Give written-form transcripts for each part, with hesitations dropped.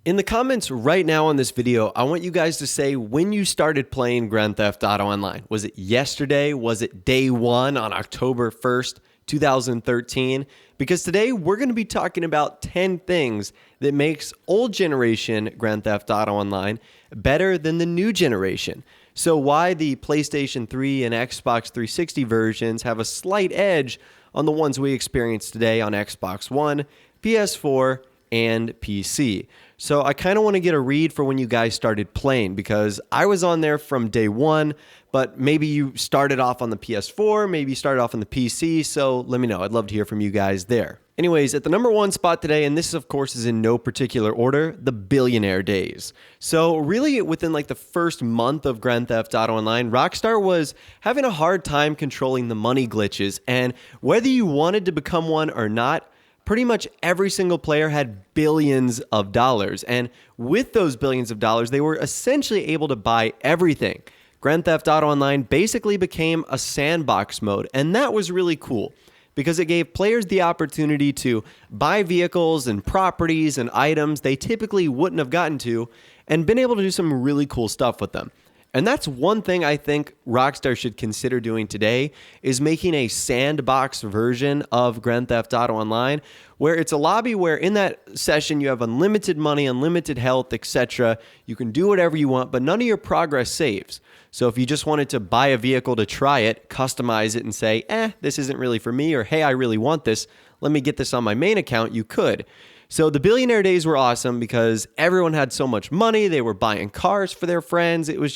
In the comments right now on this video, I want you guys to say when you started playing Grand Theft Auto Online. Was it yesterday? Was it day one on October 1st, 2013? Because today we're going to be talking about 10 things that makes old generation Grand Theft Auto Online better than the new generation. So why the PlayStation 3 and Xbox 360 versions have a slight edge on the ones we experience today on Xbox One, PS4, and PC. So I kind of want to get a read for when you guys started playing, because I was on there from day one, but maybe you started off on the PS4, maybe you started off on the PC, so let me know. I'd love to hear from you guys there. Anyways, at the number one spot today, and this of course is in no particular order, the billionaire days. So really within like the first month of Grand Theft Auto Online, Rockstar was having a hard time controlling the money glitches, and whether you wanted to become one or not, pretty much every single player had billions of dollars. And with those billions of dollars, they were essentially able to buy everything. Grand Theft Auto Online basically became a sandbox mode, and that was really cool because it gave players the opportunity to buy vehicles and properties and items they typically wouldn't have gotten to and been able to do some really cool stuff with them. And that's one thing I think Rockstar should consider doing today, is making a sandbox version of Grand Theft Auto Online where it's a lobby where in that session you have unlimited money, unlimited health, etc. You can do whatever you want, but none of your progress saves. So if you just wanted to buy a vehicle to try it, customize it and say, this isn't really for me, or hey, I really want this, let me get this on my main account, you could. So the billionaire days were awesome because everyone had so much money. They were buying cars for their friends. It was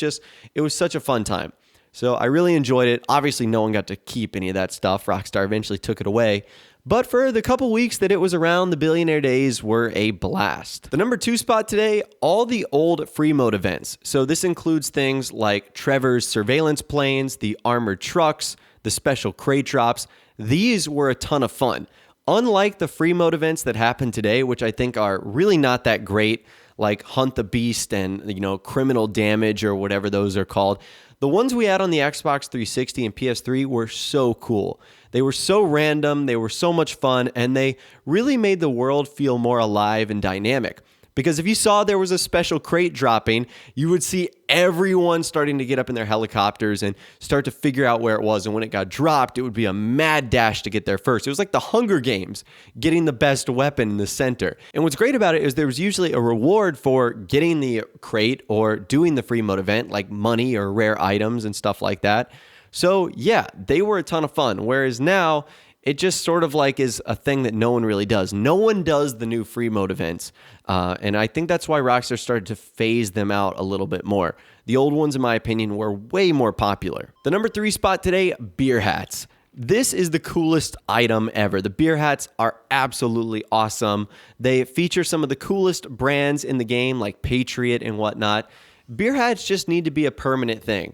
such a fun time. So I really enjoyed it. Obviously, no one got to keep any of that stuff. Rockstar eventually took it away. But for the couple weeks that it was around, the billionaire days were a blast. The number two spot today, all the old free mode events. So this includes things like Trevor's surveillance planes, the armored trucks, the special crate drops. These were a ton of fun. Unlike the free mode events that happen today, which I think are really not that great, like Hunt the Beast and, Criminal Damage or whatever those are called, the ones we had on the Xbox 360 and PS3 were so cool. They were so random, they were so much fun, and they really made the world feel more alive and dynamic. Because if you saw there was a special crate dropping, you would see everyone starting to get up in their helicopters and start to figure out where it was. And when it got dropped, it would be a mad dash to get there first. It was like the Hunger Games, getting the best weapon in the center. And what's great about it is there was usually a reward for getting the crate or doing the free mode event, like money or rare items and stuff like that. So yeah, they were a ton of fun. Whereas now, it just sort of like is a thing that no one really does. No one does the new free mode events. And I think that's why Rockstar started to phase them out a little bit more. The old ones, in my opinion, were way more popular. The number three spot today, beer hats. This is the coolest item ever. The beer hats are absolutely awesome. They feature some of the coolest brands in the game, like Patriot and whatnot. Beer hats just need to be a permanent thing.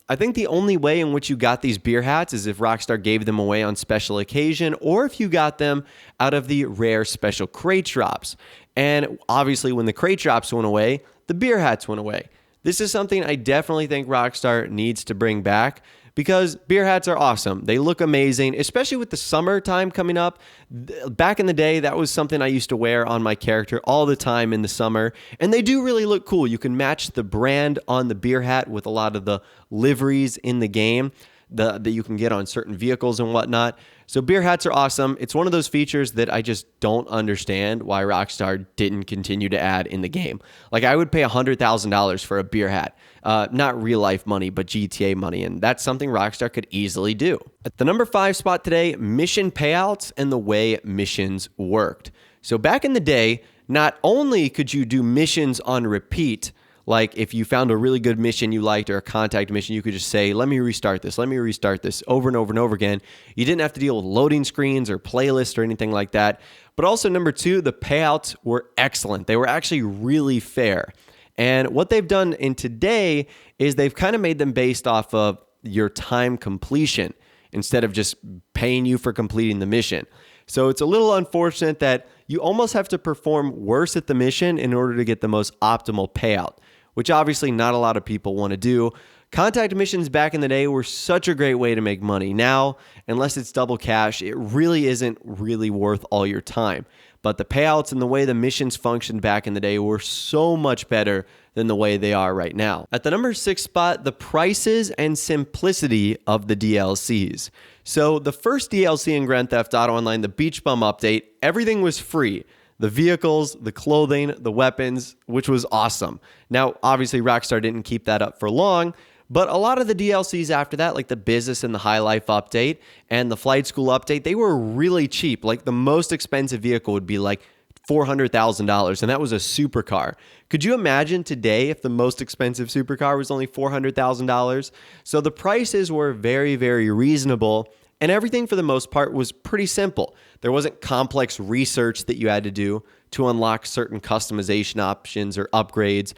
I think the only way in which you got these beer hats is if Rockstar gave them away on special occasion, or if you got them out of the rare special crate drops. And obviously when the crate drops went away, the beer hats went away. This is something I definitely think Rockstar needs to bring back, because beer hats are awesome. They look amazing, especially with the summertime coming up. Back in the day, that was something I used to wear on my character all the time in the summer, and they do really look cool. You can match the brand on the beer hat with a lot of the liveries in the game that you can get on certain vehicles and whatnot. So beer hats are awesome. It's one of those features that I just don't understand why Rockstar didn't continue to add in the game. Like, I would pay $100,000 for a beer hat. Not real life money, but GTA money. And that's something Rockstar could easily do. At the number five spot today, mission payouts and the way missions worked. So back in the day, not only could you do missions on repeat, like if you found a really good mission you liked or a contact mission, you could just say, let me restart this over and over and over again. You didn't have to deal with loading screens or playlists or anything like that. But also number two, the payouts were excellent. They were actually really fair. And what they've done in today is they've kind of made them based off of your time completion instead of just paying you for completing the mission. So it's a little unfortunate that you almost have to perform worse at the mission in order to get the most optimal payout, which obviously not a lot of people want to do. Contact missions back in the day were such a great way to make money. Now, unless it's double cash, it really isn't really worth all your time. but the payouts and the way the missions functioned back in the day were so much better than the way they are right now. At the number 6 spot, the prices and simplicity of the DLCs. So the first DLC in Grand Theft Auto Online, the Beach Bum update, everything was free. The vehicles, the clothing, the weapons, which was awesome. Now, obviously, Rockstar didn't keep that up for long, but a lot of the DLCs after that, like the Business and the High Life update and the Flight School update, they were really cheap. Like the most expensive vehicle would be like $400,000, and that was a supercar. Could you imagine today if the most expensive supercar was only $400,000? So the prices were very, very reasonable, and everything for the most part was pretty simple. There wasn't complex research that you had to do to unlock certain customization options or upgrades.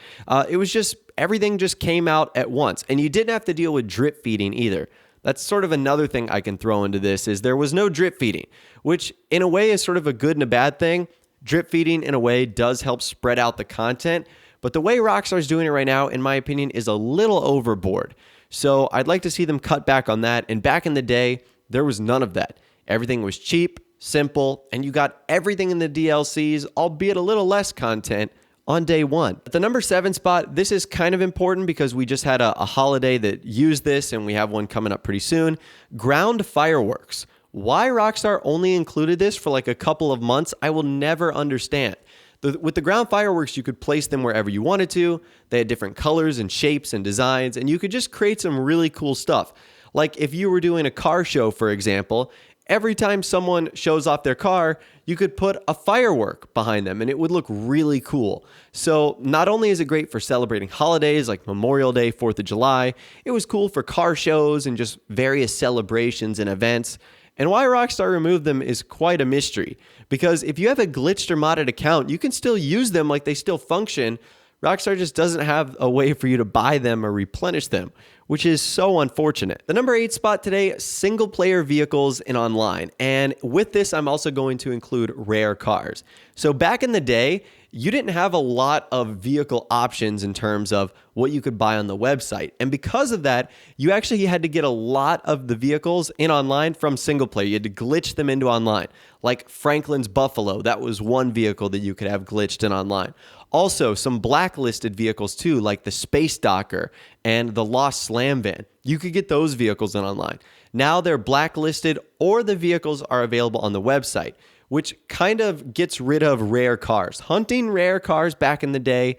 It was just, everything just came out at once, and you didn't have to deal with drip feeding either. That's sort of another thing I can throw into this, is there was no drip feeding, which in a way is sort of a good and a bad thing. Drip feeding in a way does help spread out the content, but the way Rockstar's doing it right now, in my opinion, is a little overboard. So I'd like to see them cut back on that, and back in the day, there was none of that. Everything was cheap, simple, and you got everything in the DLCs, albeit a little less content, on day one. At the number 7 spot, this is kind of important because we just had a holiday that used this, and we have one coming up pretty soon. Ground fireworks. Why Rockstar only included this for like a couple of months, I will never understand. With the ground fireworks, you could place them wherever you wanted to. They had different colors and shapes and designs, and you could just create some really cool stuff. Like if you were doing a car show, for example, every time someone shows off their car, you could put a firework behind them and it would look really cool. So not only is it great for celebrating holidays like Memorial Day, 4th of July, it was cool for car shows and just various celebrations and events. And why Rockstar removed them is quite a mystery, because if you have a glitched or modded account, you can still use them like they still function. Rockstar just doesn't have a way for you to buy them or replenish them, which is so unfortunate. The number 8 spot today, single player vehicles in online. And with this, I'm also going to include rare cars. So back in the day, you didn't have a lot of vehicle options in terms of what you could buy on the website. And because of that, you actually had to get a lot of the vehicles in online from single player. You had to glitch them into online. Like Franklin's Buffalo, that was one vehicle that you could have glitched in online. Also, some blacklisted vehicles too, like the Space Docker and the Lost Slam Van. You could get those vehicles in online. Now they're blacklisted, or the vehicles are available on the website, which kind of gets rid of rare cars. Hunting rare cars back in the day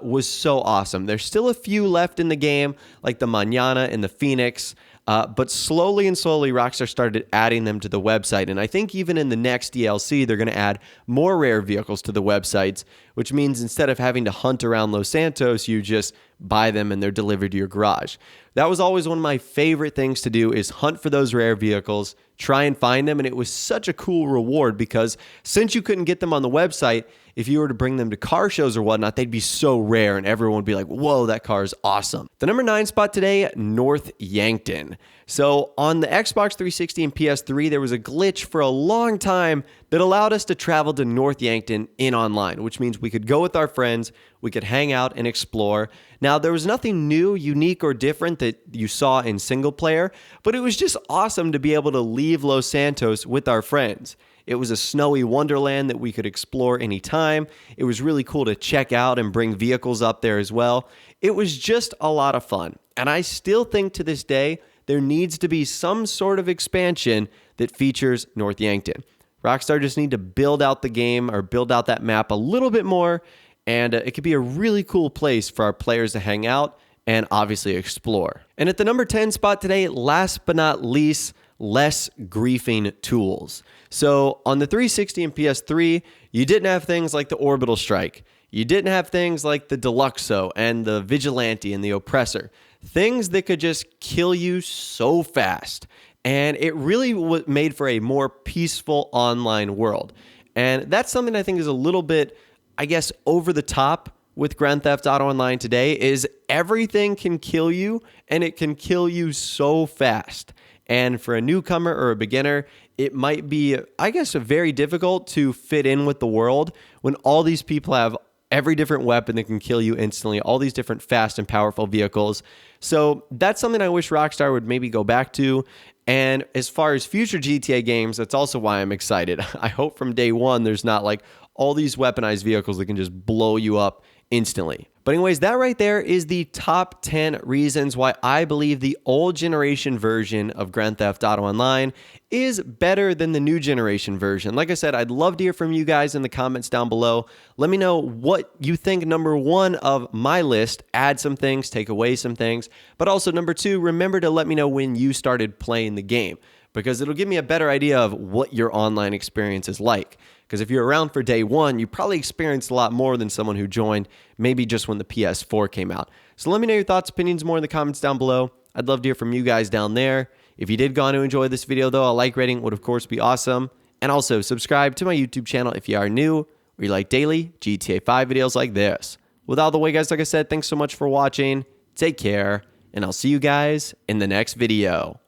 was so awesome. There's still a few left in the game, like the Mañana and the Phoenix, but slowly and slowly, Rockstar started adding them to the website. And I think even in the next DLC, they're going to add more rare vehicles to the websites, which means instead of having to hunt around Los Santos, you just buy them and they're delivered to your garage. That was always one of my favorite things to do, is hunt for those rare vehicles, try and find them. And it was such a cool reward because since you couldn't get them on the website, if you were to bring them to car shows or whatnot, they'd be so rare and everyone would be like, whoa, that car is awesome. The number 9 spot today, North Yankton. So on the Xbox 360 and PS3, there was a glitch for a long time that allowed us to travel to North Yankton in online, which means we could go with our friends, we could hang out and explore. Now, there was nothing new, unique, or different that you saw in single player, but it was just awesome to be able to leave Los Santos with our friends. It was a snowy wonderland that we could explore anytime. It was really cool to check out and bring vehicles up there as well. It was just a lot of fun. And I still think to this day, there needs to be some sort of expansion that features North Yankton. Rockstar just need to build out the game or build out that map a little bit more, and it could be a really cool place for our players to hang out and obviously explore. And at the number 10 spot today, last but not least, less griefing tools. So on the 360 and PS3, you didn't have things like the Orbital Strike. You didn't have things like the Deluxo and the Vigilante and the Oppressor. Things that could just kill you so fast. And it really made for a more peaceful online world. And that's something I think is a little bit, I guess, over the top with Grand Theft Auto Online today, is everything can kill you, and it can kill you so fast. And for a newcomer or a beginner, it might be, I guess, very difficult to fit in with the world when all these people have every different weapon that can kill you instantly, all these different fast and powerful vehicles. So that's something I wish Rockstar would maybe go back to. And as far as future GTA games, that's also why I'm excited. I hope from day one there's not like all these weaponized vehicles that can just blow you up instantly. But anyways, that right there is the top 10 reasons why I believe the old generation version of Grand Theft Auto Online is better than the new generation version. Like I said, I'd love to hear from you guys in the comments down below. Let me know what you think number one of my list. Add some things, take away some things. But also number two, remember to let me know when you started playing the game, because it'll give me a better idea of what your online experience is like. Because if you're around for day one, you probably experienced a lot more than someone who joined maybe just when the PS4 came out. So let me know your thoughts, opinions more in the comments down below. I'd love to hear from you guys down there. If you did go on to enjoy this video though, a like rating would of course be awesome. And also subscribe to my YouTube channel if you are new or you like daily GTA 5 videos like this. With all the way guys, like I said, thanks so much for watching. Take care, and I'll see you guys in the next video.